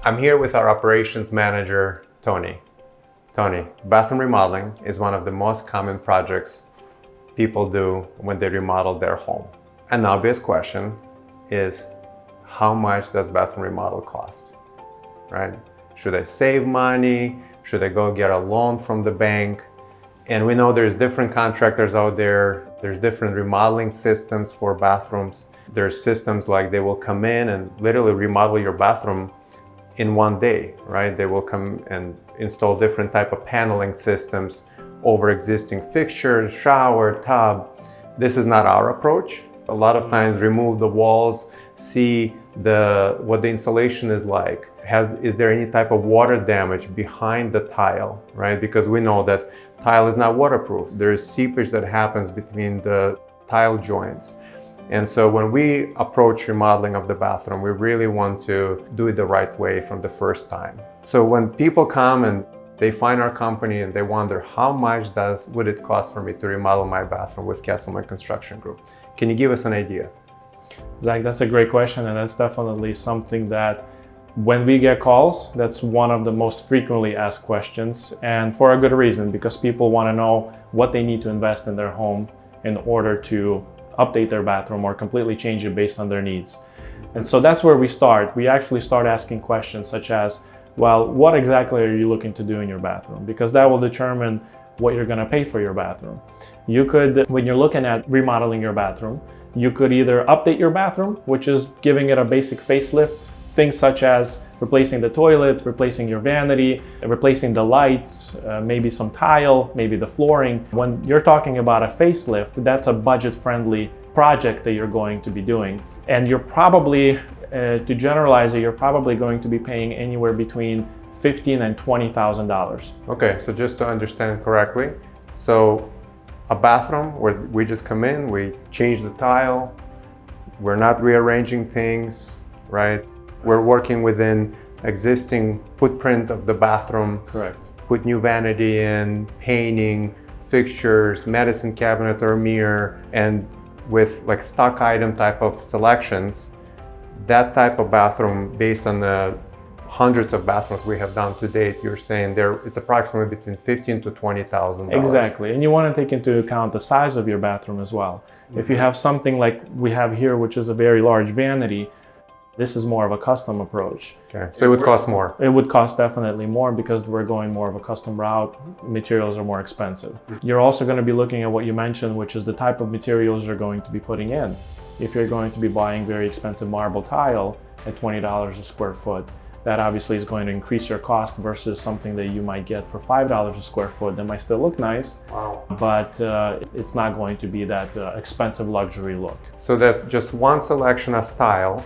I'm here with our operations manager, Tony. Tony, bathroom remodeling is one of the most common projects people do when they remodel their home. An obvious question is, how much does bathroom remodel cost, right? Should I save money? Should I go get a loan from the bank? And we know there's different contractors out there. There's different remodeling systems for bathrooms. There's systems like they will come in and literally remodel your bathroom in one day, right? They will come and install different type of paneling systems over existing fixtures, shower, tub. This is not our approach. A lot of times remove the walls, see what the insulation is like. Is there any type of water damage behind the tile, right? Because we know that tile is not waterproof. There is seepage that happens between the tile joints. And so when we approach remodeling of the bathroom, we really want to do it the right way from the first time. So when people come and they find our company and they wonder, how much would it cost for me to remodel my bathroom with Koselman Construction Group? Can you give us an idea? Zach, that's a great question, and that's definitely something that when we get calls, that's one of the most frequently asked questions, and for a good reason, because people want to know what they need to invest in their home in order to update their bathroom or completely change it based on their needs. And so that's where we start. We actually start asking questions such as, well, what exactly are you looking to do in your bathroom? Because that will determine what you're going to pay for your bathroom. You could, when you're looking at remodeling your bathroom, you could either update your bathroom, which is giving it a basic facelift, things such as replacing the toilet, replacing your vanity, replacing the lights, maybe some tile, maybe the flooring. When you're talking about a facelift, that's a budget-friendly project that you're going to be doing. And you're probably, to generalize it, you're probably going to be paying anywhere between $15,000 and $20,000. Okay, so just to understand correctly, so a bathroom where we just come in, we change the tile, we're not rearranging things, right? We're working within existing footprint of the bathroom. Correct. Put new vanity in, painting, fixtures, medicine cabinet or mirror, and with like stock item type of selections. That type of bathroom, based on the hundreds of bathrooms we have done to date, you're saying it's approximately between $15,000 to $20,000. Exactly, and you want to take into account the size of your bathroom as well. Mm-hmm. If you have something like we have here, which is a very large vanity, this is more of a custom approach. Okay, so it would cost more. It would cost definitely more because we're going more of a custom route. Materials are more expensive. Mm-hmm. You're also going to be looking at what you mentioned, which is the type of materials you're going to be putting in. If you're going to be buying very expensive marble tile at $20 a square foot, that obviously is going to increase your cost versus something that you might get for $5 a square foot that might still look nice, wow, but it's not going to be that expensive luxury look. So that just one selection of tile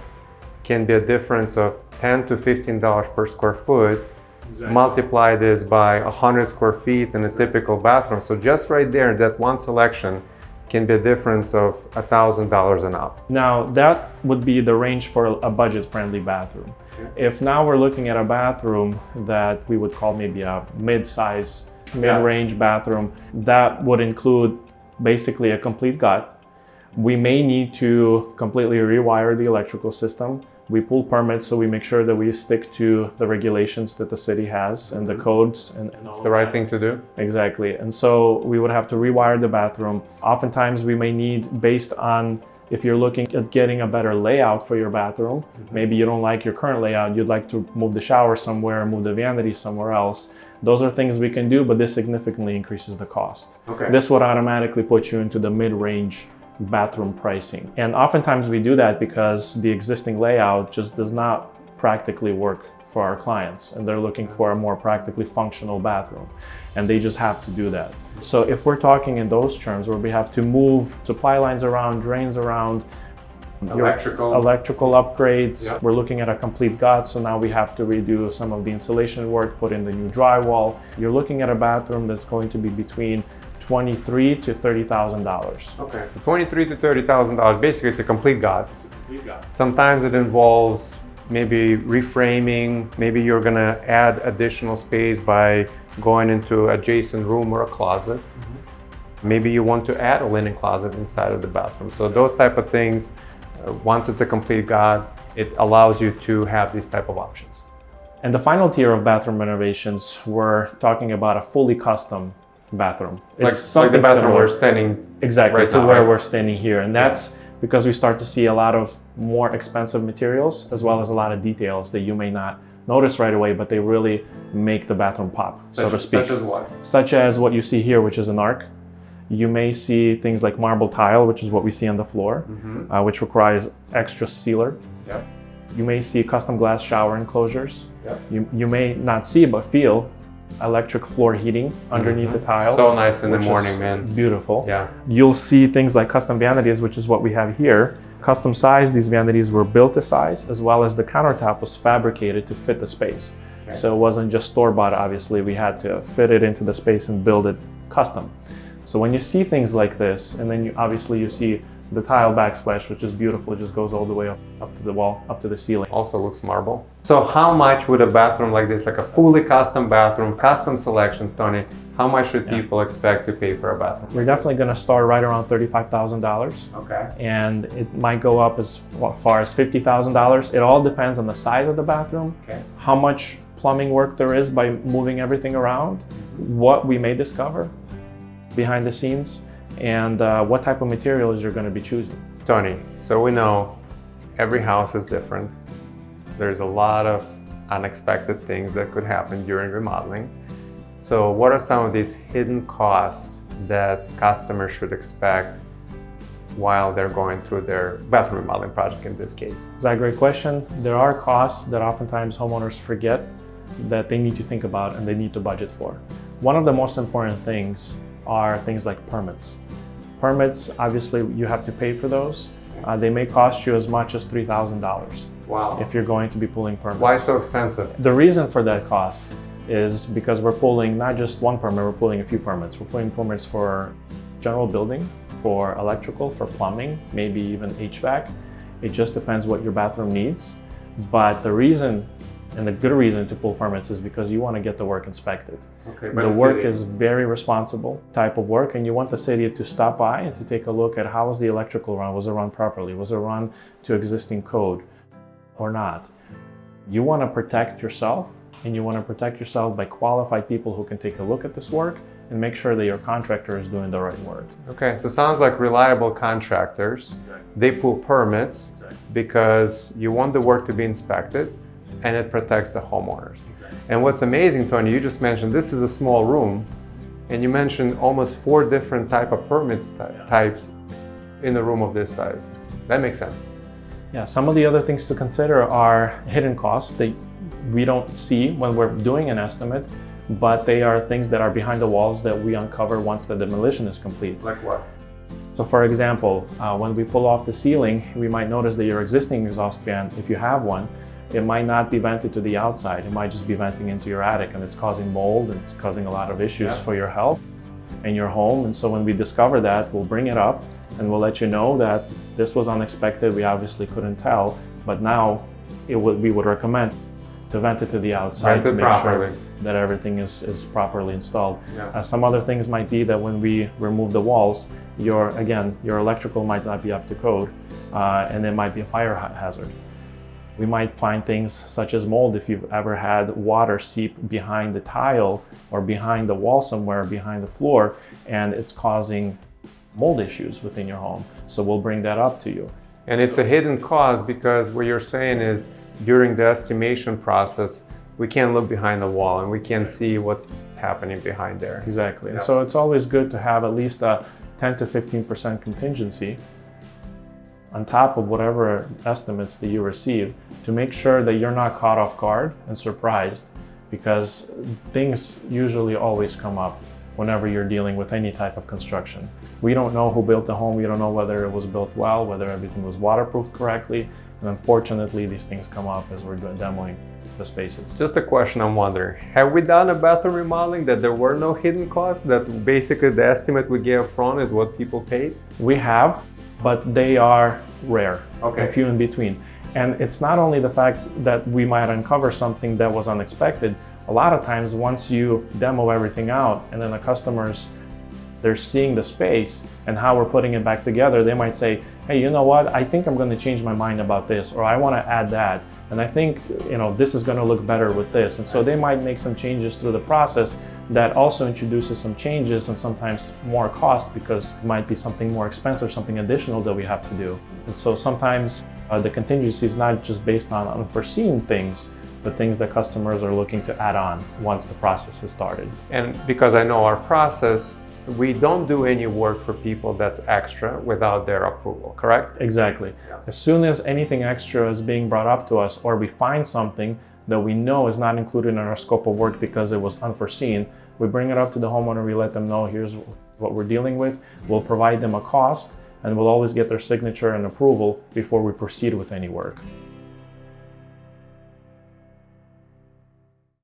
can be a difference of $10 to $15 per square foot. Exactly. Multiply this by 100 square feet in a typical bathroom. So just right there, that one selection can be a difference of $1,000 and up. Now that would be the range for a budget-friendly bathroom. Okay. If now we're looking at a bathroom that we would call maybe a mid-size, mid-range bathroom, that would include basically a complete gut. We may need to completely rewire the electrical system. We pull permits, so we make sure that we stick to the regulations that the city has and the codes. And it's the right thing to do. Exactly. And so we would have to rewire the bathroom. Oftentimes we may need, based on if you're looking at getting a better layout for your bathroom, maybe you don't like your current layout, you'd like to move the shower somewhere, move the vanity somewhere else. Those are things we can do, but this significantly increases the cost. Okay. This would automatically put you into the mid-range bathroom pricing. And oftentimes we do that because the existing layout just does not practically work for our clients, and they're looking for a more practically functional bathroom, and they just have to do that. So if we're talking in those terms where we have to move supply lines around, drains around, electrical upgrades, we're looking at a complete gut, so now we have to redo some of the insulation work, put in the new drywall. You're looking at a bathroom that's going to be between $23,000 to $30,000. Okay, so $23,000 to $30,000. Basically, it's a complete gut. Sometimes it involves maybe reframing. Maybe you're gonna add additional space by going into adjacent room or a closet. Maybe you want to add a linen closet inside of the bathroom. So those type of things, once it's a complete gut, it allows you to have these type of options. And the final tier of bathroom renovations, we're talking about a fully custom bathroom. It's like the bathroom similar. we're standing Exactly, right to now, where right? we're standing here. And that's because we start to see a lot of more expensive materials as well as a lot of details that you may not notice right away, but they really make the bathroom pop, so to speak. Such as what? Such as what you see here, which is an arc. You may see things like marble tile, which is what we see on the floor, which requires extra sealer. Yep. You may see custom glass shower enclosures. Yep. You may not see but feel electric floor heating underneath the tile. So nice in the which morning, is man. Beautiful. Yeah. You'll see things like custom vanities, which is what we have here. Custom size, these vanities were built to size, as well as the countertop was fabricated to fit the space. Okay. So it wasn't just store-bought, obviously. We had to fit it into the space and build it custom. So when you see things like this, and then you see the tile backsplash, which is beautiful. It just goes all the way up to the wall, up to the ceiling. Also looks marble. So how much would a bathroom like this, like a fully custom bathroom, custom selections, Tony, how much should people expect to pay for a bathroom? We're definitely going to start right around $35,000. Okay. And it might go up as far as $50,000. It all depends on the size of the bathroom, how much plumbing work there is by moving everything around, what we may discover behind the scenes, and what type of materials you're going to be choosing. Tony, so we know every house is different. There's a lot of unexpected things that could happen during remodeling. So what are some of these hidden costs that customers should expect while they're going through their bathroom remodeling project in this case? That's a great question. There are costs that oftentimes homeowners forget that they need to think about and they need to budget for. One of the most important things are things like permits. Permits, obviously, you have to pay for those. They may cost you as much as $3,000 Wow. if you're going to be pulling permits. Why so expensive? The reason for that cost is because we're pulling not just one permit, we're pulling a few permits. We're pulling permits for general building, for electrical, for plumbing, maybe even HVAC. It just depends what your bathroom needs. But the reason, and the good reason to pull permits, is because you want to get the work inspected. Okay, the work is very responsible type of work, and you want the city to stop by and to take a look at how was the electrical run. Was it run properly? Was it run to existing code or not? You want to protect yourself, and you want to protect yourself by qualified people who can take a look at this work and make sure that your contractor is doing the right work. Okay, so it sounds like reliable contractors. Exactly. They pull permits because you want the work to be inspected, and it protects the homeowners. Exactly. And what's amazing, Tony, you just mentioned this is a small room, and you mentioned almost 4 different type of permits types in a room of this size. That makes sense. Yeah, some of the other things to consider are hidden costs that we don't see when we're doing an estimate, but they are things that are behind the walls that we uncover once the demolition is complete. Like what? So for example, when we pull off the ceiling, we might notice that your existing exhaust fan, if you have one, it might not be vented to the outside. It might just be venting into your attic, and it's causing mold and it's causing a lot of issues for your health and your home. And so when we discover that, we'll bring it up and we'll let you know that this was unexpected. We obviously couldn't tell, but now we would recommend to vent it to the outside to make sure that everything is properly installed. Some other things might be that when we remove the walls, your electrical might not be up to code, and there might be a fire hazard. We might find things such as mold if you've ever had water seep behind the tile or behind the wall somewhere, behind the floor, and it's causing mold issues within your home. So we'll bring that up to you. And it's a hidden cost because what you're saying is during the estimation process, we can't look behind the wall and we can't see what's happening behind there. Exactly. And so it's always good to have at least a 10 to 15% contingency on top of whatever estimates that you receive to make sure that you're not caught off guard and surprised, because things usually always come up whenever you're dealing with any type of construction. We don't know who built the home, we don't know whether it was built well, whether everything was waterproofed correctly, and unfortunately these things come up as we're demoing the spaces. Just a question I'm wondering, have we done a bathroom remodeling that there were no hidden costs, that basically the estimate we gave front is what people paid? We have, but they are rare, Okay. a few in between. And it's not only the fact that we might uncover something that was unexpected. A lot of times once you demo everything out and then the customers they're seeing the space and how we're putting it back together, they might say, hey, you know what, I think I'm going to change my mind about this, or I want to add that, and I think, you know, this is going to look better with this. And so they might make some changes through the process that also introduces some changes and sometimes more cost, because it might be something more expensive, something additional that we have to do. And so sometimes the contingency is not just based on unforeseen things, but things that customers are looking to add on once the process has started. And because I know our process, we don't do any work for people that's extra without their approval, correct? Exactly. Yeah. As soon as anything extra is being brought up to us, or we find something that we know is not included in our scope of work because it was unforeseen, we bring it up to the homeowner, we let them know, here's what we're dealing with, we'll provide them a cost, and we'll always get their signature and approval before we proceed with any work.